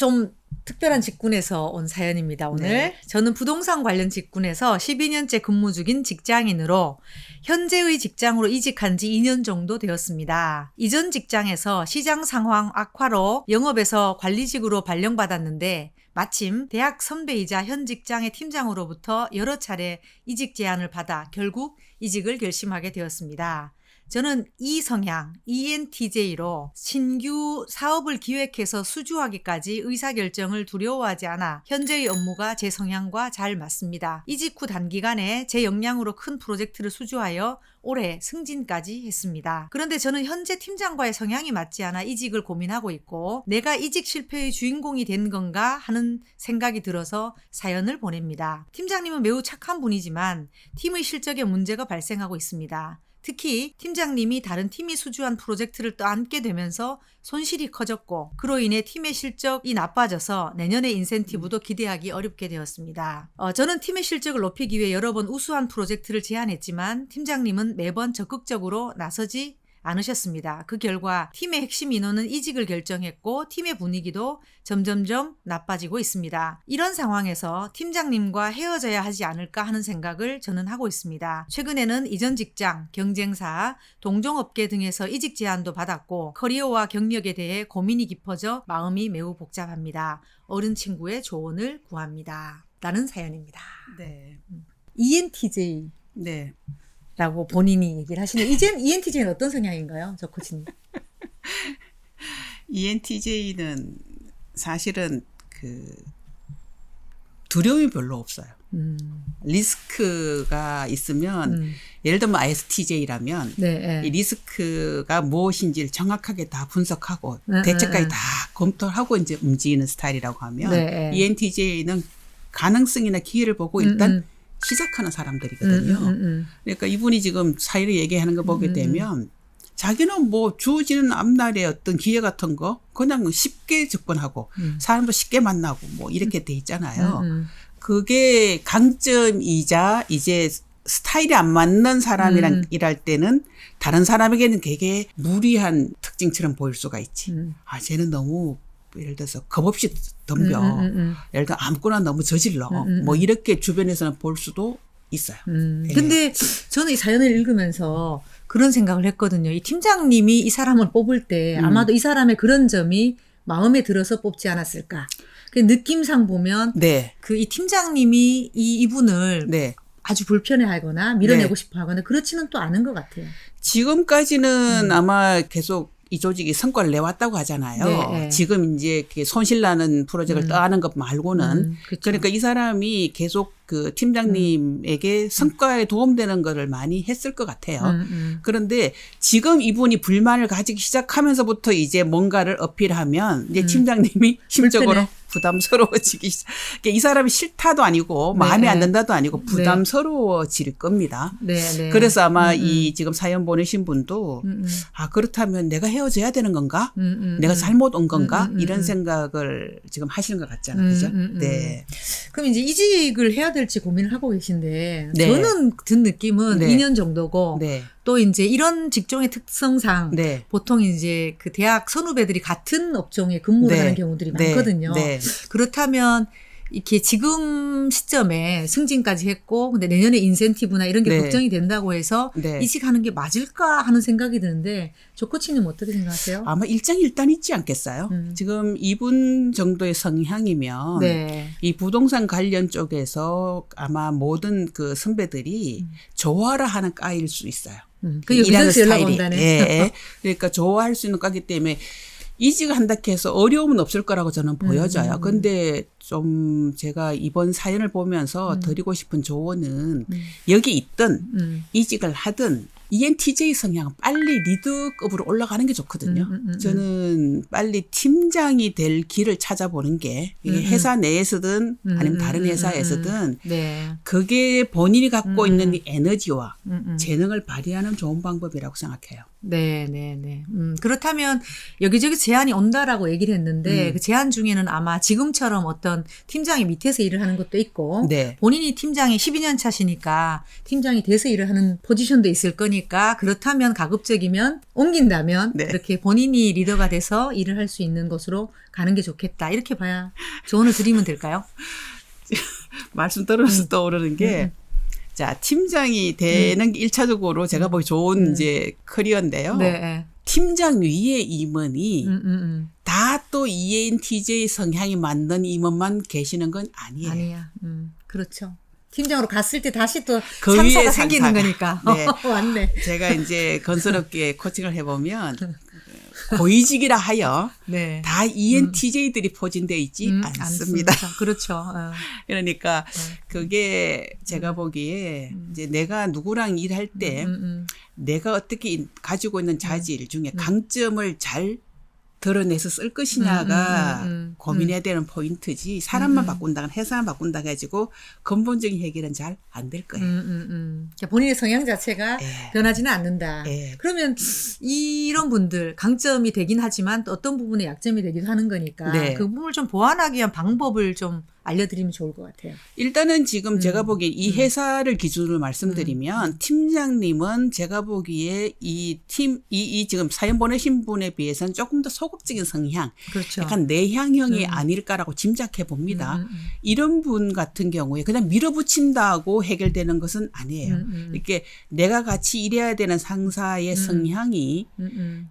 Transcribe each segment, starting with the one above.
좀 특별한 직군에서 온 사연입니다. 오늘 네. 저는 부동산 관련 직군에서 12년째 근무 중인 직장인으로 현재의 직장으로 이직한 지 2년 정도 되었습니다. 이전 직장에서 시장 상황 악화로 영업에서 관리직으로 발령받았는데 마침 대학 선배이자 현 직장의 팀장으로부터 여러 차례 이직 제안을 받아 결국 이직을 결심하게 되었습니다. 저는 이 성향, ENTJ로 신규 사업을 기획해서 수주하기까지 의사결정을 두려워하지 않아 현재의 업무가 제 성향과 잘 맞습니다. 이직 후 단기간에 제 역량으로 큰 프로젝트를 수주하여 올해 승진까지 했습니다. 그런데 저는 현재 팀장과의 성향이 맞지 않아 이직을 고민하고 있고 내가 이직 실패의 주인공이 된 건가 하는 생각이 들어서 사연을 보냅니다. 팀장님은 매우 착한 분이지만 팀의 실적에 문제가 발생하고 있습니다. 특히 팀장님이 다른 팀이 수주한 프로젝트를 떠안게 되면서 손실이 커졌고 그로 인해 팀의 실적이 나빠져서 내년의 인센티브도 기대하기 어렵게 되었습니다. 저는 팀의 실적을 높이기 위해 여러 번 우수한 프로젝트를 제안했지만 팀장님은 매번 적극적으로 나서지 않으셨습니다. 그 결과 팀의 핵심 인원은 이직을 결정했고 팀의 분위기도 점점점 나빠지고 있습니다. 이런 상황에서 팀장님과 헤어져야 하지 않을까 하는 생각을 저는 하고 있습니다. 최근에는 이전 직장, 경쟁사, 동종업계 등에서 이직 제안도 받았고 커리어와 경력에 대해 고민이 깊어져 마음이 매우 복잡합니다. 어른 친구의 조언을 구합니다. 라는 사연입니다. 네. ENTJ 네. 라고 본인이 얘기를 하시는 ENTJ는 어떤 성향인가요? 저 코치님. ENTJ는 사실은 두려움이 별로 없어요. 리스크가 있으면 예를 들면 ISTJ라면 네, 이 리스크가 무엇인지를 정확하게 다 분석하고 대책까지 다 검토를 하고 이제 움직이는 스타일이라고 하면 네. ENTJ는 가능성이나 기회를 보고 일단 시작하는 사람들이거든요. 그러니까 이분이 지금 사회를 얘기하는 거 보게 되면 자기는 뭐 주어지는 앞날의 어떤 기회 같은 거 그냥 쉽게 접근하고 사람도 쉽게 만나고 뭐 이렇게 돼 있잖아요. 그게 강점이자 이제 스타일이 안 맞는 사람이란 일할 때는 다른 사람에게는 되게 무리한 특징처럼 보일 수가 있지. 아, 쟤는 너무 예를 들어서 겁 없이 덤벼. 예를 들어 아무거나 너무 저질러. 뭐 이렇게 주변에서는 볼 수도 있어요. 네. 근데 저는 이 사연을 읽으면서 그런 생각을 했거든요. 이 팀장님이 이 사람을 뽑을 때 아마도 이 사람의 그런 점이 마음에 들어서 뽑지 않았을까. 그 느낌상 보면 네. 이 팀장님이 이분을 네. 아주 불편해하거나 밀어내고 네. 싶어하거나 그렇지는 또 않은 것 같아요. 지금까지는 아마 계속 이 조직이 성과를 내왔다고 하잖아요. 네. 지금 이제 손실나는 프로젝트를 떠하는 것 말고는. 그렇죠. 그러니까 이 사람이 계속 그 팀장님에게 성과에 도움되는 거를 많이 했을 것 같아요. 그런데 지금 이분이 불만을 가지기 시작하면서부터 이제 뭔가를 어필하면 이제 팀장님이 심적으로 불편해. 부담스러워지기 이 사람이 싫다도 아니고 마음에 안 든다도 아니고 부담스러워질 겁니다. 네. 그래서 아마 이 지금 사연 보내신 분도 아 그렇다면 내가 헤어져야 되는 건가? 내가 잘못 온 건가? 이런 생각을 지금 하시는 것 같잖아요. 그죠? 네. 그럼 이제 이직을 해야 될지 고민을 하고 계신데 네. 저는 든 느낌은 네. 2년 정도고 네. 또 이제 이런 직종의 특성상 네. 보통 이제 그 대학 선후배들이 같은 업종에 근무를 네. 하는 경우들이 네. 많거든요. 네. 그렇다면 이렇게 지금 시점에 승진까지 했고 근데 내년에 인센티브나 이런 게 네. 걱정이 된다고 해서 네. 이직하는 게 맞을까 하는 생각이 드는데 조 코치님 어떻게 생각하세요? 아마 일장일단 있지 않겠어요? 지금 이분 정도의 성향이면 네. 이 부동산 관련 쪽에서 아마 모든 그 선배들이 좋아라 하는 과일 수 있어요. 그 여기서 연락 스타일이. 온다네. 예. 그러니까 좋아할 수 있는 과기 때문에 이직을 한다 해서 어려움은 없을 거라고 저는 보여져요. 근데 좀 제가 이번 사연을 보면서 드리고 싶은 조언은 여기 있든 이직을 하든 ENTJ 성향은 빨리 리더급으로 올라가는 게 좋거든요. 저는 빨리 팀장이 될 길을 찾아보는 게 이게 회사 내에서든 아니면 다른 회사에서든 네. 그게 본인이 갖고 있는 이 에너지와 재능을 발휘하는 좋은 방법이라고 생각해요. 네. 그렇다면 여기저기 제안이 온다라고 얘기를 했는데 그 제안 중에는 아마 지금처럼 어떤 팀장이 밑에서 일을 하는 것도 있고 네. 본인이 팀장이 12년 차시니까 팀장이 돼서 일을 하는 포지션도 있을 거니까 보니까 그렇다면 가급적이면 옮긴다면 네. 그렇게 본인이 리더가 돼서 일을 할 수 있는 곳으로 가는 게 좋겠다. 이렇게 봐야 조언을 드리면 될까요? 말씀 들으면서 떠오르는 게 자, 팀장이 되는 게 1차적으로 제가 보기 좋은 이제 커리어인데요. 네. 팀장 위의 임원이 다 또 ENTJ 성향이 맞는 임원만 계시는 건 아니에요. 아니야. 그렇죠. 팀장으로 갔을 때 다시 또 그 상사가 위에 생기는 상사가. 거니까. 네. 맞네. 제가 이제 건설업계 코칭을 해보면 고위직이라 하여 네. 다 ENTJ들이 포진되어 있지 않습니다. 그렇죠. 어. 그러니까 그게 제가 보기에 이제 내가 누구랑 일할 때 내가 어떻게 가지고 있는 자질 중에 강점을 잘 드러내서 쓸 것이냐가 고민해야 되는 포인트지 사람만 바꾼다거나 회사만 바꾼다 해가지고 근본적인 해결은 잘 안 될 거예요. 그러니까 본인의 성향 자체가 예. 변하지는 않는다. 예. 그러면 이런 분들 강점이 되긴 하지만 또 어떤 부분에 약점이 되기도 하는 거니까 네. 그 부분을 좀 보완하기 위한 방법을 좀 알려드리면 좋을 것 같아요. 일단은 지금 제가 보기에 이 회사를 기준으로 말씀드리면 팀장님은 제가 보기에 이 지금 사연 보내신 분에 비해서는 조금 더 소극적인 성향, 그렇죠. 약간 내향형이 아닐까라고 짐작해 봅니다. 이런 분 같은 경우에 그냥 밀어붙인다고 해결되는 것은 아니에요. 이렇게 내가 같이 일해야 되는 상사의 성향이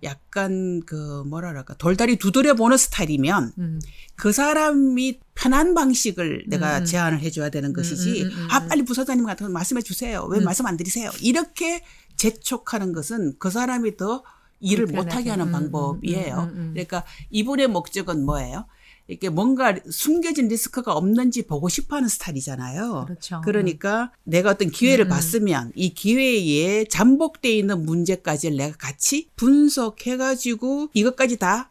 약간 그 뭐랄까 돌다리 두드려 보는 스타일이면 그 사람이 편한 방식을 내가 제안을 해줘야 되는 것이지 빨리 부사장님 같은 거 말씀해 주세요. 왜 말씀 안 드리세요? 이렇게 재촉하는 것은 그 사람이 더 일을 못하게 하는 방법이에요. 그러니까 이분의 목적은 뭐예요? 이렇게 뭔가 숨겨진 리스크가 없는지 보고 싶어하는 스타일이잖아요. 그렇죠. 그러니까 내가 어떤 기회를 봤으면 이 기회에 잠복되어 있는 문제까지 내가 같이 분석해가지고 이것까지 다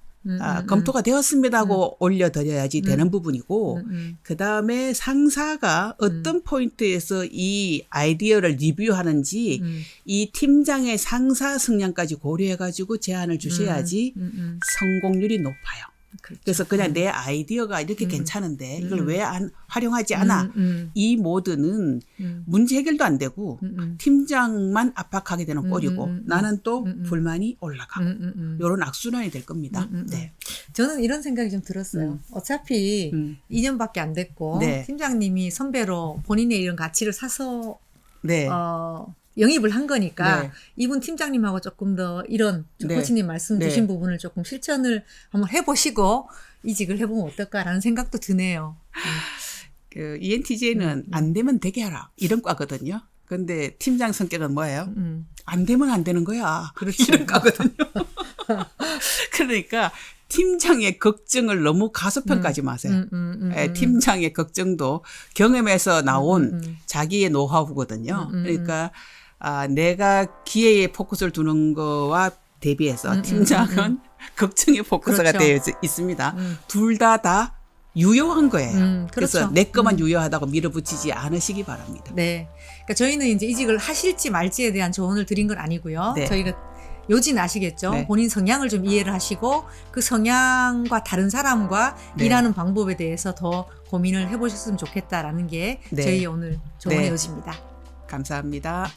검토가 되었습니다 하고 올려드려야지 되는 부분이고 그다음에 상사가 어떤 포인트에서 이 아이디어를 리뷰하는지 이 팀장의 상사 성향까지 고려해가지고 제안을 주셔야지 성공률이 높아요. 그렇죠. 그래서 그냥 내 아이디어가 이렇게 괜찮은데 이걸 왜 안 활용하지 않아? 이 모드는 문제 해결도 안 되고 팀장만 압박하게 되는 꼴이고 나는 또 불만이 올라가고 이런 악순환이 될 겁니다. 네. 저는 이런 생각이 좀 들었어요. 어차피 2년밖에 안 됐고 네. 팀장님이 선배로 본인의 이런 가치를 사서 네. 영입을 한 거니까 네. 이분 팀장님하고 조금 더 이런 네. 코치님 말씀 네. 주신 부분을 조금 실천을 한번 해보시고 이직을 해보면 어떨까라는 생각도 드네요. 그 ENTJ는 안 되면 되게 하라 이런 과거든요. 근데 팀장 성격은 뭐예요? 안 되면 안 되는 거야. 그렇죠. 이런 과거든요. 그러니까 팀장의 걱정을 너무 가소평가하지 마세요. 팀장의 걱정도 경험에서 나온 자기의 노하우거든요. 그러니까 내가 기회에 포커스를 두는 거와 대비해서 팀장은 걱정의 포커스가 그렇죠. 되어 있습니다. 둘 다 유효한 거예요. 그래서 그렇죠. 내 것만 유효하다고 밀어붙이지 않으시기 바랍니다. 네. 그러니까 저희는 이제 이직을 하실지 말지에 대한 조언을 드린 건 아니고요. 네. 저희가 요지는 아시겠죠? 네. 본인 성향을 좀 이해를 하시고 그 성향과 다른 사람과 네. 일하는 방법에 대해서 더 고민을 해보셨으면 좋겠다라는 게 네. 저희 오늘 조언의 네. 요지입니다. 감사합니다.